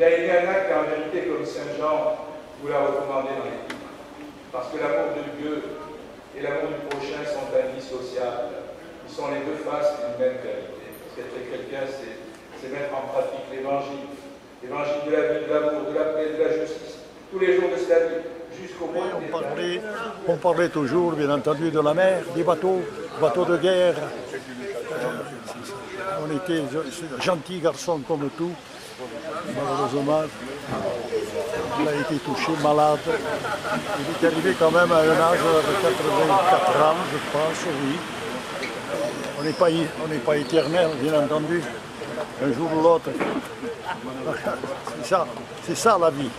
Il a aimé un acte en vérité comme Saint Jean vous l'a recommandé dans les livres. Parce que l'amour de Dieu et l'amour du prochain sont indissociables. Ils sont les deux faces d'une même vérité. Parce qu'être chrétien, c'est mettre en pratique l'évangile. L'évangile de la vie, de l'amour, de la paix, de la justice. Tous les jours de sa vie, jusqu'au bout des on parlait toujours, bien entendu, de la mer, des bateaux de guerre. On était gentils garçons comme tout. Malheureusement, il a été touché, malade. Il est arrivé quand même à un âge de 84 ans, je pense, oui. On n'est pas éternel, bien entendu, un jour ou l'autre. C'est ça la vie.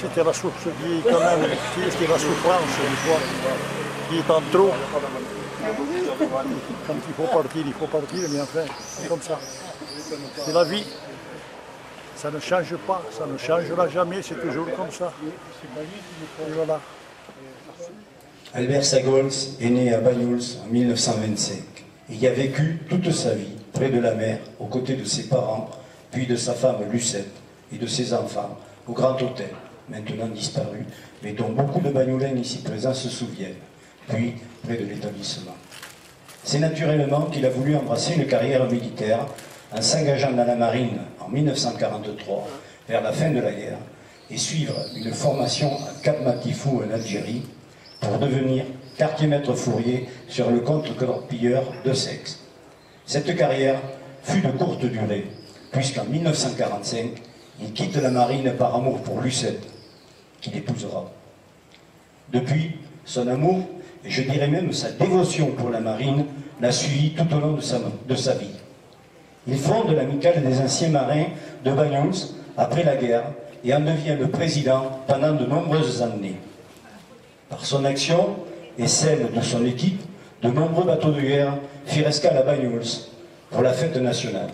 C'était la source qui est quand même, c'est la souffrance des fois, qui est en trop. Quand il faut partir, mais enfin, c'est comme ça. C'est la vie. Ça ne change pas, ça ne changera jamais, c'est toujours comme ça. Et voilà. Albert Sagols est né à Banyuls en 1925. Il y a vécu toute sa vie, près de la mer, aux côtés de ses parents, puis de sa femme Lucette et de ses enfants, au Grand Hôtel, maintenant disparu, mais dont beaucoup de Banyulins ici présents se souviennent, puis près de l'établissement. C'est naturellement qu'il a voulu embrasser une carrière militaire en s'engageant dans la marine en 1943, vers la fin de la guerre, et suivre une formation à Cap Matifou en Algérie pour devenir quartier-maître fourrier sur le compte torpilleur de Sexe. Cette carrière fut de courte durée, puisqu'en 1945, il quitte la marine par amour pour Lucette, qu'il épousera. Depuis, son amour, et je dirais même sa dévotion pour la marine, l'a suivi tout au long de sa vie. Il fonde l'amicale des anciens marins de Banyuls après la guerre et en devient le président pendant de nombreuses années. Par son action et celle de son équipe, de nombreux bateaux de guerre firent escale à Banyuls pour la fête nationale.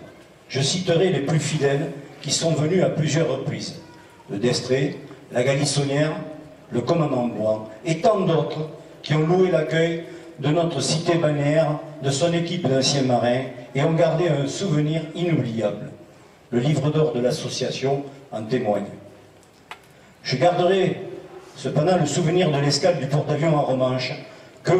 Je citerai les plus fidèles qui sont venus à plusieurs reprises. Le Destré, la Galissonnière, le Commandant Blanc et tant d'autres qui ont loué l'accueil de notre cité balnéaire, de son équipe d'anciens marins et ont gardé un souvenir inoubliable. Le livre d'or de l'association en témoigne. Je garderai cependant le souvenir de l'escale du porte-avions en Romanche que,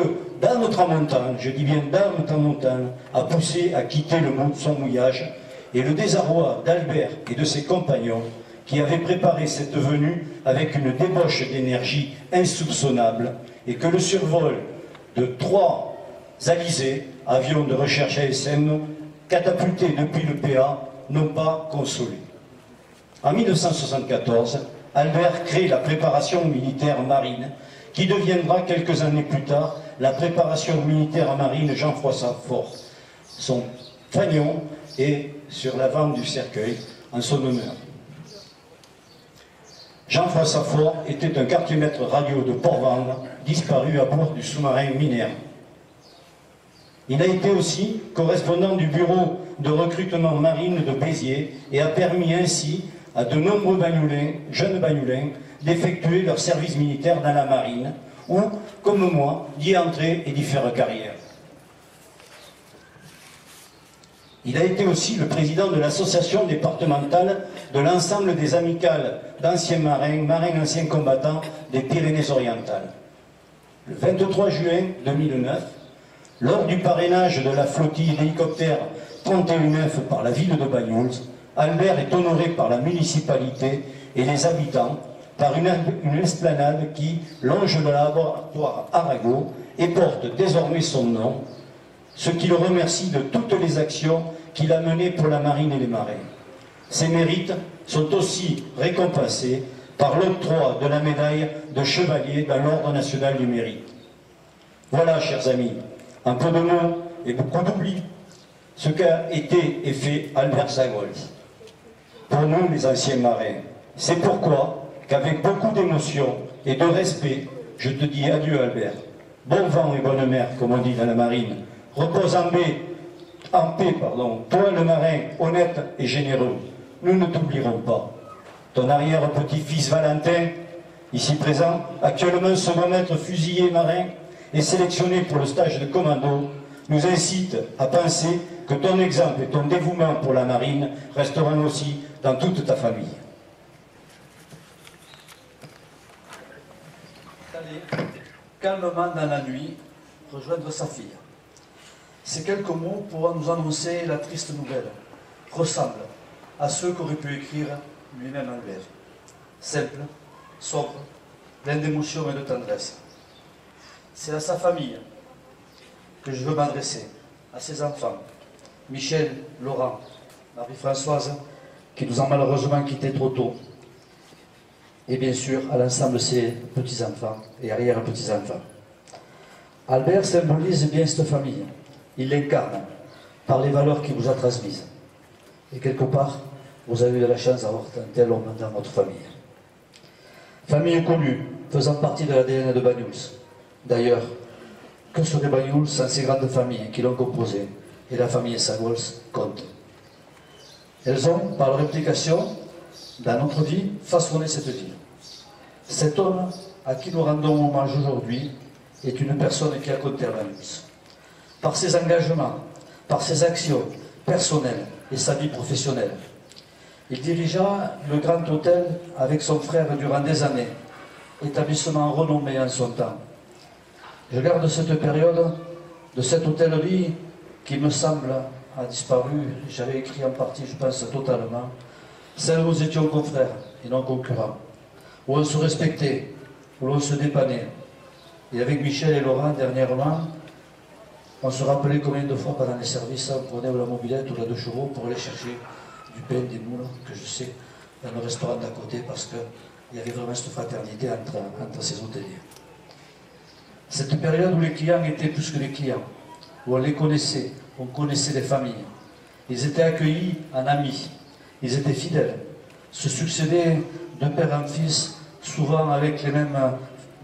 dans notre tramontane, je dis bien dans notre tramontane, a poussé à quitter son mouillage et le désarroi d'Albert et de ses compagnons qui avaient préparé cette venue avec une débauche d'énergie insoupçonnable et que le survol de 3 alizés, avions de recherche ASM, catapultés depuis le PA, n'ont pas consolé. En 1974, Albert crée la préparation militaire marine, qui deviendra quelques années plus tard la préparation militaire marine Jean-François Faure. Son fanion est sur l'avant du cercueil en son honneur. Jean-François Faure était un quartier-maître radio de Port-Vendre, disparu à bord du sous-marin Minerve. Il a été aussi correspondant du bureau de recrutement marine de Béziers et a permis ainsi à de nombreux Banyulins, jeunes Banyulins, d'effectuer leur service militaire dans la marine ou, comme moi, d'y entrer et d'y faire carrière. Il a été aussi le président de l'association départementale de l'ensemble des amicales d'anciens marins, marins anciens combattants des Pyrénées-Orientales. Le 23 juin 2009, lors du parrainage de la flottille d'hélicoptères 31F par la ville de Banyuls, Albert est honoré par la municipalité et les habitants par une esplanade qui longe le laboratoire Arago et porte désormais son nom, ce qui le remercie de toutes les actions qu'il a menées pour la marine et les marins. Ses mérites sont aussi récompensés par l'octroi de la médaille de chevalier dans l'Ordre national du mérite. Voilà, chers amis, un peu de mots et beaucoup d'oubli, ce qu'a été et fait Albert Sagols. Pour nous, les anciens marins, c'est pourquoi qu'avec beaucoup d'émotion et de respect, je te dis adieu Albert. Bon vent et bonne mer, comme on dit dans la marine. Repose en paix, toi le marin, honnête et généreux. Nous ne t'oublierons pas. Ton arrière-petit-fils Valentin, ici présent, actuellement second maître fusilier marin, est sélectionné pour le stage de commando nous incite à penser que ton exemple et ton dévouement pour la marine resteront aussi dans toute ta famille. Allez, calmement dans la nuit, rejoindre sa fille. Ces quelques mots pour nous annoncer la triste nouvelle ressemblent à ceux qu'aurait pu écrire lui-même Albert. Simple, sobre, plein d'émotion et de tendresse. C'est à sa famille que je veux m'adresser, à ses enfants, Michel, Laurent, Marie-Françoise, qui nous ont malheureusement quittés trop tôt, et bien sûr à l'ensemble de ses petits-enfants et arrière-petits-enfants. Albert symbolise bien cette famille. Il l'incarne par les valeurs qu'il vous a transmises. Et quelque part, vous avez eu de la chance d'avoir un tel homme dans votre famille. Famille connue, faisant partie de l'ADN de Banyuls. D'ailleurs, que serait Banyuls sans ces grandes familles qui l'ont composé? Et la famille Sagols compte. Elles ont, par leur implication, dans notre vie, façonné cette ville. Cet homme à qui nous rendons hommage aujourd'hui est une personne qui a compté à Banyuls. Par ses engagements, par ses actions personnelles et sa vie professionnelle. Il dirigea le Grand Hôtel avec son frère durant des années, établissement renommé en son temps. Je garde cette période de cette hôtellerie qui me semble a disparu, j'avais écrit en partie, je pense totalement, celle où nous étions confrères et non concurrents, où on se respectait, où l'on se dépannait. Et avec Michel et Laurent, dernièrement, on se rappelait combien de fois pendant les services on prenait la mobilette ou la 2 chevaux pour aller chercher du pain, des moules, que je sais, dans le restaurant d'à côté, parce qu'il y avait vraiment cette fraternité entre ces hôteliers. Cette période où les clients étaient plus que les clients, où on les connaissait, on connaissait les familles. Ils étaient accueillis en amis, ils étaient fidèles, se succédaient de père en fils, souvent avec les mêmes,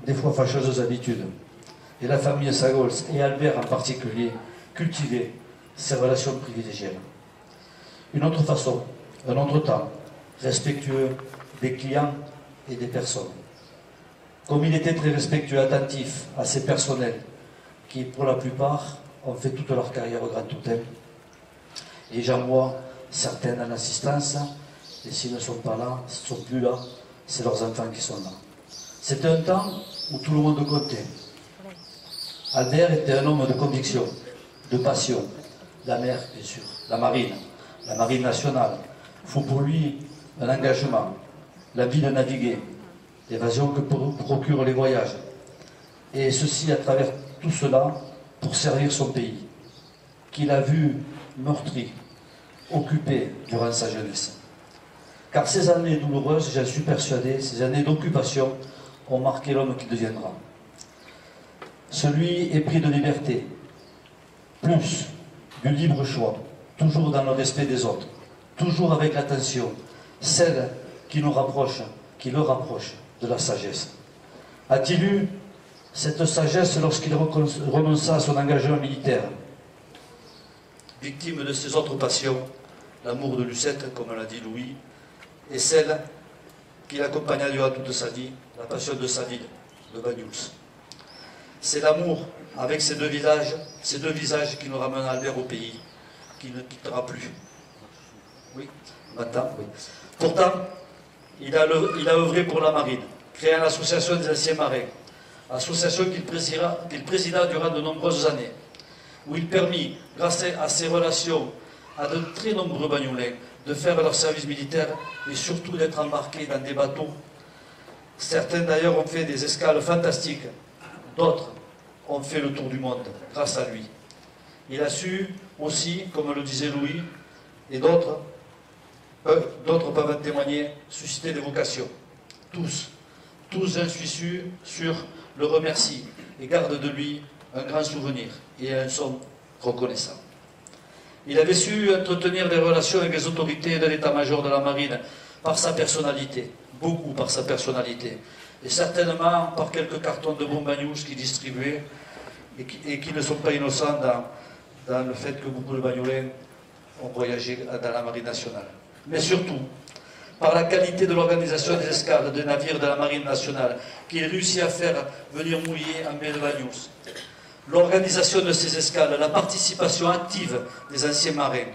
des fois fâcheuses habitudes. Et la famille Sagols, et Albert en particulier, cultivaient ces relations privilégiées. Une autre façon, un autre temps, respectueux des clients et des personnes. Comme il était très respectueux, attentif à ses personnels, qui pour la plupart ont fait toute leur carrière au Grand Hôtel. Et j'en vois certaines en assistance, et s'ils ne sont pas là, s'ils ne sont plus là, c'est leurs enfants qui sont là. C'était un temps où tout le monde comptait. Albert était un homme de conviction, de passion. La mer, bien sûr, la marine nationale. Il faut pour lui un engagement, l'envie de naviguer, l'évasion que procurent les voyages. Et ceci à travers tout cela pour servir son pays, qu'il a vu meurtri, occupé durant sa jeunesse. Car ces années douloureuses, j'en suis persuadé, ces années d'occupation ont marqué l'homme qu'il deviendra. Celui épris de liberté, plus du libre choix, toujours dans le respect des autres, toujours avec l'attention, celle qui nous rapproche, qui le rapproche de la sagesse. A-t-il eu cette sagesse lorsqu'il renonça à son engagement militaire? Victime de ses autres passions, l'amour de Lucette, comme l'a dit Louis, et celle qui l'accompagna durant toute sa vie, la passion de sa ville, de Banyuls. C'est l'amour avec ces deux visages qui nous ramènent Albert au pays, qui ne quittera plus. Oui, maintenant, oui. Pourtant, il a œuvré pour la marine, créant l'association des anciens marins, association qu'il présida durant de nombreuses années, où il permit, grâce à ses relations, à de très nombreux Banyulais de faire leur service militaire et surtout d'être embarqués dans des bateaux. Certains d'ailleurs ont fait des escales fantastiques, d'autres ont fait le tour du monde grâce à lui. Il a su aussi, comme le disait Louis, et d'autres peuvent en témoigner, susciter des vocations. Tous, j'en suis sûr, le remercient et gardent de lui un grand souvenir et en sont reconnaissants. Il avait su entretenir des relations avec les autorités de l'état-major de la marine par sa personnalité, beaucoup par sa personnalité, et certainement par quelques cartons de bons Banyuls qu'il distribuait et qui ne sont pas innocents dans le fait que beaucoup de Banyulais ont voyagé dans la marine nationale. Mais surtout, par la qualité de l'organisation des escales des navires de la marine nationale, qu'il réussit à faire venir mouiller en baie de Banyuls. l'organisation de ces escales, la participation active des anciens marins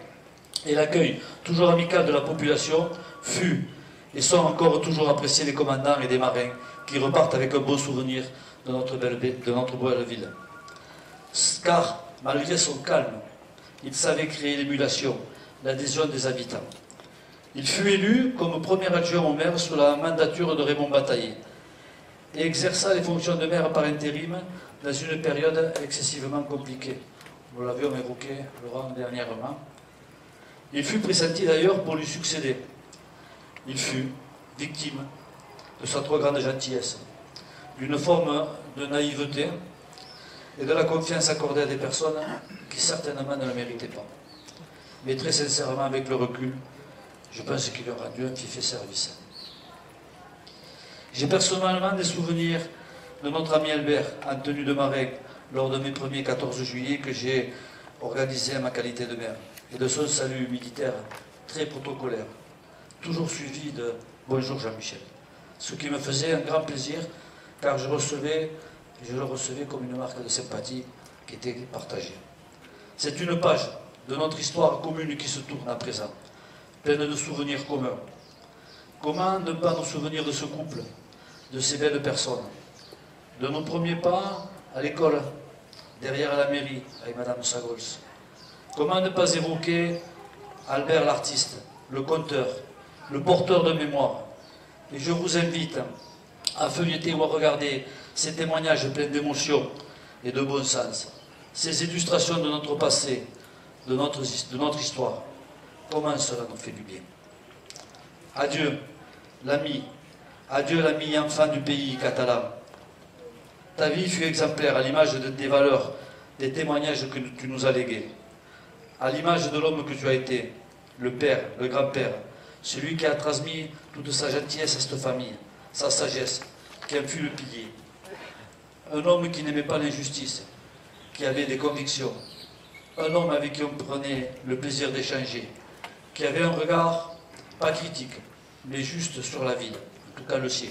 et l'accueil toujours amical de la population fut et sont encore toujours appréciés des commandants et des marins qui repartent avec un beau souvenir de notre belle ville. Car, malgré son calme, il savait créer l'émulation, l'adhésion des habitants. Il fut élu comme premier adjoint au maire sous la mandature de Raymond Bataillé et exerça les fonctions de maire par intérim dans une période excessivement compliquée. Nous l'avions évoqué, Laurent, dernièrement. Il fut pressenti d'ailleurs pour lui succéder. Il fut victime de sa trop grande gentillesse, d'une forme de naïveté et de la confiance accordée à des personnes qui certainement ne le méritaient pas. Mais très sincèrement, avec le recul, je pense qu'il leur a rendu un fiefé service. J'ai personnellement des souvenirs de notre ami Albert en tenue de marin lors de mes premiers 14 juillet que j'ai organisé à ma qualité de maire, et de son salut militaire très protocolaire, toujours suivi de « Bonjour Jean-Michel », ce qui me faisait un grand plaisir car je le recevais comme une marque de sympathie qui était partagée. C'est une page de notre histoire commune qui se tourne à présent, pleine de souvenirs communs. Comment ne pas nous souvenir de ce couple, de ces belles personnes, de nos premiers pas à l'école, derrière la mairie, avec Madame Sagols. Comment ne pas évoquer Albert l'artiste, le conteur, le porteur de mémoire. Et je vous invite à feuilleter ou à regarder ces témoignages pleins d'émotion et de bon sens, ces illustrations de notre passé, de notre histoire. Comment cela nous fait du bien. Adieu, l'ami. Adieu, l'ami enfant du pays catalan. Ta vie fut exemplaire à l'image des valeurs, des témoignages que tu nous as légués. À l'image de l'homme que tu as été, le père, le grand-père, celui qui a transmis toute sa gentillesse à cette famille, sa sagesse, qui en fut le pilier. Un homme qui n'aimait pas l'injustice, qui avait des convictions. Un homme avec qui on prenait le plaisir d'échanger, qui avait un regard, pas critique, mais juste sur la vie, en tout cas le sien.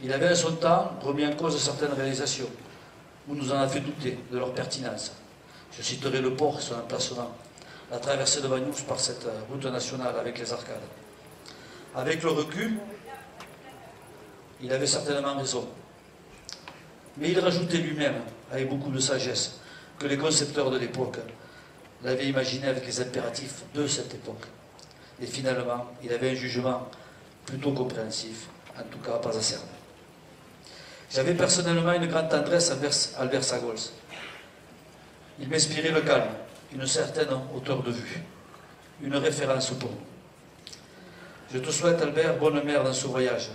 Il avait à son temps remis en cause certaines réalisations, ou nous en a fait douter de leur pertinence. Je citerai le port et son emplacement, la traversée de Bagnous par cette route nationale avec les arcades. Avec le recul, il avait certainement raison. Mais il rajoutait lui-même, avec beaucoup de sagesse, que les concepteurs de l'époque l'avaient imaginé avec les impératifs de cette époque. Et finalement, il avait un jugement plutôt compréhensif, en tout cas pas acerbe. J'avais personnellement une grande tendresse envers Albert Sagols. Il m'inspirait le calme, une certaine hauteur de vue, une référence pour nous. Je te souhaite, Albert, bonne mère dans ce voyage,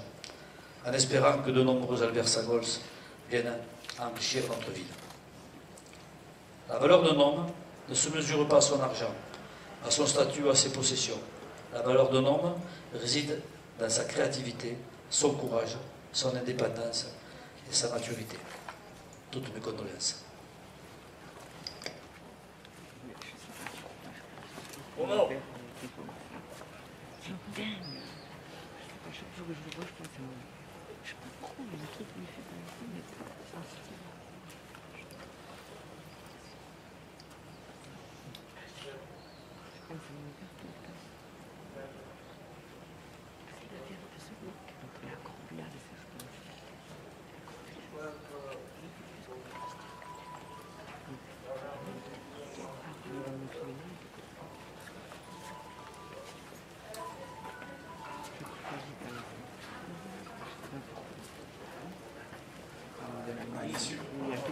en espérant que de nombreux Albert Sagols viennent enrichir notre ville. La valeur d'un homme ne se mesure pas à son argent, à son statut ou à ses possessions. La valeur d'un homme réside dans sa créativité, son courage, son indépendance et sa maturité. Toutes mes condoléances. Moment.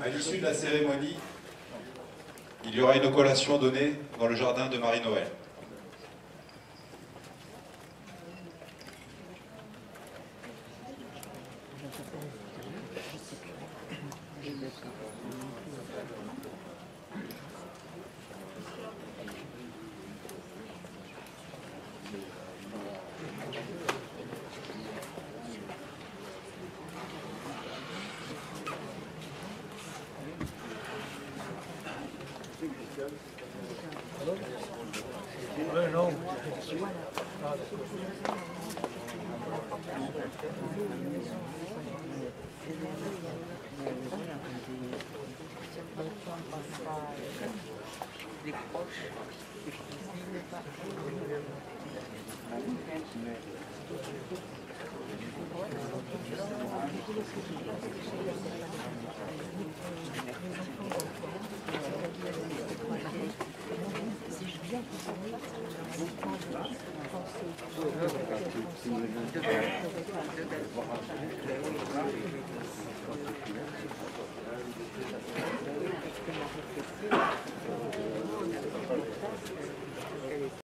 À l'issue de la cérémonie, il y aura une collation donnée dans le jardin de Marie-Noël. Ouais, non. les proches, les cousines,